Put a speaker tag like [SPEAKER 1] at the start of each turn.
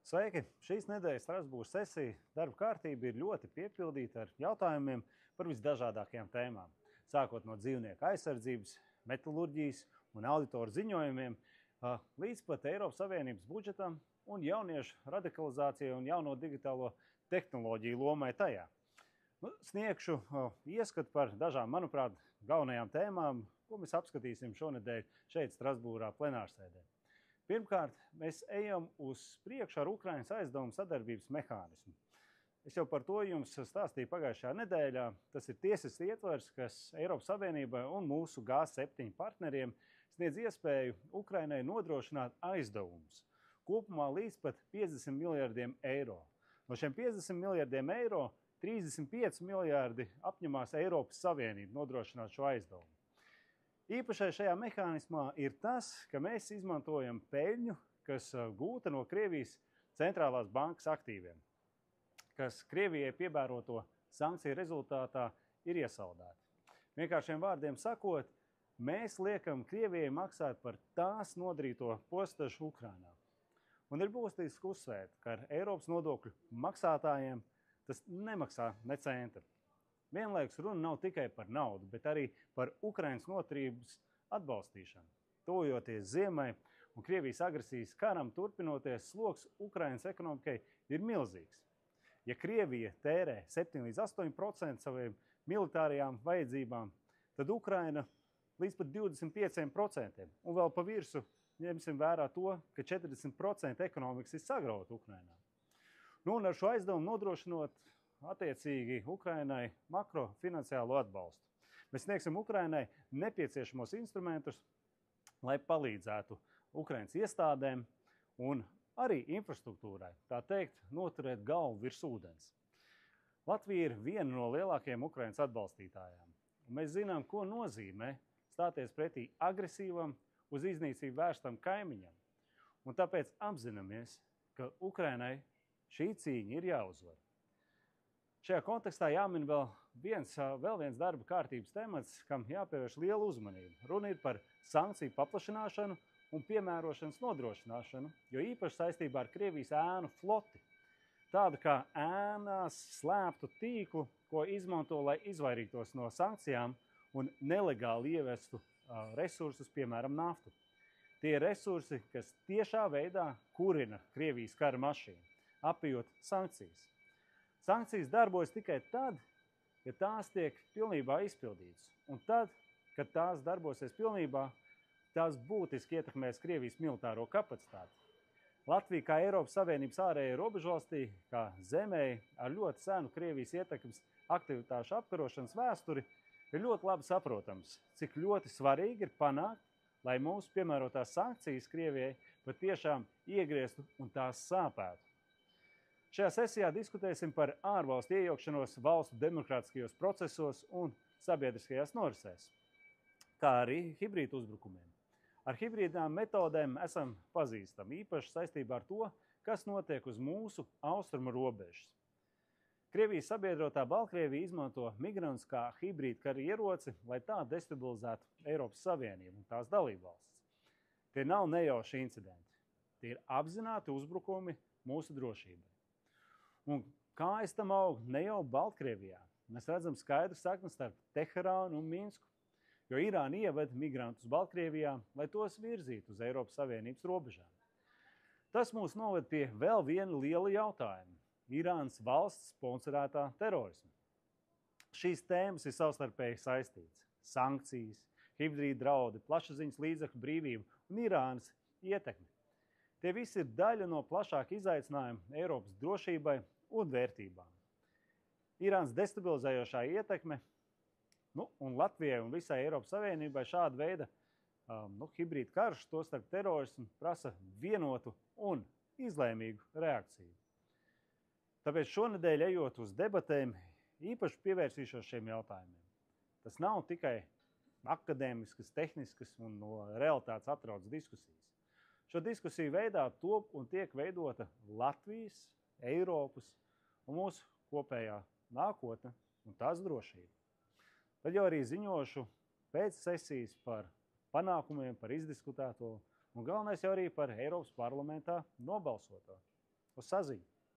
[SPEAKER 1] Sveiki! Šīs nedēļas Strasbūras sesija darba kārtība ir ļoti piepildīta ar jautājumiem par visdažādākajām tēmām. Sākot no dzīvnieku aizsardzības, metalurģijas un auditoru ziņojumiem, līdz pat Eiropas Savienības budžetam un jauniešu radikalizācijai un jauno digitālo tehnoloģiju lomai tajā. Sniegšu ieskatu par dažām, manuprāt, galvenajām tēmām, ko mēs apskatīsim šonedēļ šeit Strasbūrā plenārsēdē. Pirmkārt, mēs ejam uz priekšu ar Ukrainas aizdevumu sadarbības mehānismu. Es jau par to jums stāstīju pagājušajā nedēļā. Tas ir tiesisks ietvers, kas Eiropas Savienībai un mūsu G7 partneriem sniedz iespēju Ukrainai nodrošināt aizdevumus kopumā līdz pat 50 miljardiem eiro. No šiem 50 miljardiem eiro 35 miljardi apņemās Eiropas Savienība nodrošināt šo aizdevumu. Īpašais šajā mehānismā ir tas, ka mēs izmantojam peļņu, kas gūta no Krievijas centrālās bankas aktīviem, kas Krievijai piebēroto sankciju rezultātā ir iesaldēti. Vienkāršiem vārdiem sakot, mēs liekam Krievijai maksāt par tās nodarīto postažu Ukrainā. Un ir būtiski uzsvērt, ka ar Eiropas nodokļu maksātājiem tas nemaksā ne centa. Vienlaikus runa nav tikai par naudu, bet arī par Ukrainas noturības atbalstīšanu. Tuvojoties ziemai un Krievijas agresijas karam turpinoties, sloks Ukrainas ekonomikai ir milzīgs. Ja Krievija tērē 7 līdz 8% saviem militārajām vajadzībām, tad Ukraina līdz pat 25%. Un vēl pa virsu ņemsim vērā to, ka 40% ekonomikas ir sagrauta Ukrainā. Un ar šo aizdevumu nodrošinot attiecīgi Ukrainai makrofinanciālo atbalstu. Mēs sniegsim Ukrainai nepieciešamos instrumentus, lai palīdzētu Ukrainas iestādēm un arī infrastruktūrai, tā teikt, noturēt galvu virs ūdens. Latvija ir viena no lielākajiem Ukrainas atbalstītājām. Mēs zinām, ko nozīmē stāties pretī agresīvam, uz iznīcību vērstam kaimiņam. Un tāpēc apzināmies, ka Ukrainai šī cīņa ir jāuzvar. Šajā kontekstā jāmin vēl viens darba kārtības temats, kam jāpievērš liela uzmanība. Runa ir par sankciju paplašināšanu un piemērošanas nodrošināšanu, jo īpaši saistībā ar Krievijas ēnu floti. Tādu kā ēnās slēptu tīklu, ko izmanto, lai izvairītos no sankcijām un nelegāli ievestu resursus, piemēram, naftu. Tie ir resursi, kas tiešā veidā kurina Krievijas kara mašīnu, apējot sankcijas. Sankcijas darbojas tikai tad, ja tās tiek pilnībā izpildītas. Un tad, kad tās darbosies pilnībā, tās būtiski ietekmēs Krievijas militāro kapacitāti. Latvija kā Eiropas Savienības ārējai robežvalstī, kā zemēji ar ļoti senu Krievijas ietekmes aktivitāšu apkarošanas vēsturi, ir ļoti labi saprotams, cik ļoti svarīgi ir panākt, lai mūsu piemērotās sankcijas Krievijai patiešām iegrieztu un tās sāpētu. Šajā sesijā diskutēsim par ārvalstu iejaukšanos valstu demokrātiskajos procesos un sabiedriskajās norisēs, kā arī hibrīdu uzbrukumiem. Ar hibrīdām metodēm esam pazīstami, īpaši saistībā ar to, kas notiek uz mūsu austrumu robežas. Krievijas sabiedrotā Baltkrievija izmanto migrantus kā hibrīdu kara ieroci, lai tā destabilizētu Eiropas Savienību un tās dalībvalstis. Tie nav nejauši incidenti. Tie ir apzināti uzbrukumi mūsu drošībai. Un kājas tam aug ne jau Baltkrievijā. Mēs redzam skaidru sakni starp Teherānu un Minsku, jo Irāna ieved migrantus Baltkrievijā, lai tos virzītu uz Eiropas Savienības robežām. Tas mūs noved pie vēl viena liela jautājuma – Irānas valsts sponsorētā terorisma. Šīs tēmas ir savstarpēji saistītas – sankcijas, hibrīdu draudi, plašsaziņas līdzekļu brīvība un Irānas ietekme. Tie visi ir daļa no plašāka izaicinājuma Eiropas drošībai un vērtībām. Irānas destabilizējošā ietekme, un Latvijai un visai Eiropas Savienībai šāda veida hibrīdu karš, to starp terorismu, prasa vienotu un izlēmīgu reakciju. Tāpēc šonedēļ, ejot uz debatēm, īpaši pievērsīšos šiem jautājumiem. Tas nav tikai akadēmiskas, tehniskas un no realitātes atrautas diskusijas. Šo diskusiju veidā top un tiek veidota Latvijas, Eiropas un mūsu kopējā nākotne un tās drošība. Tad jau arī ziņošu pēc sesijas par panākumiem, par izdiskutēto un galvenais jau arī par Eiropas parlamentā nobalsoto. Uz saziņu!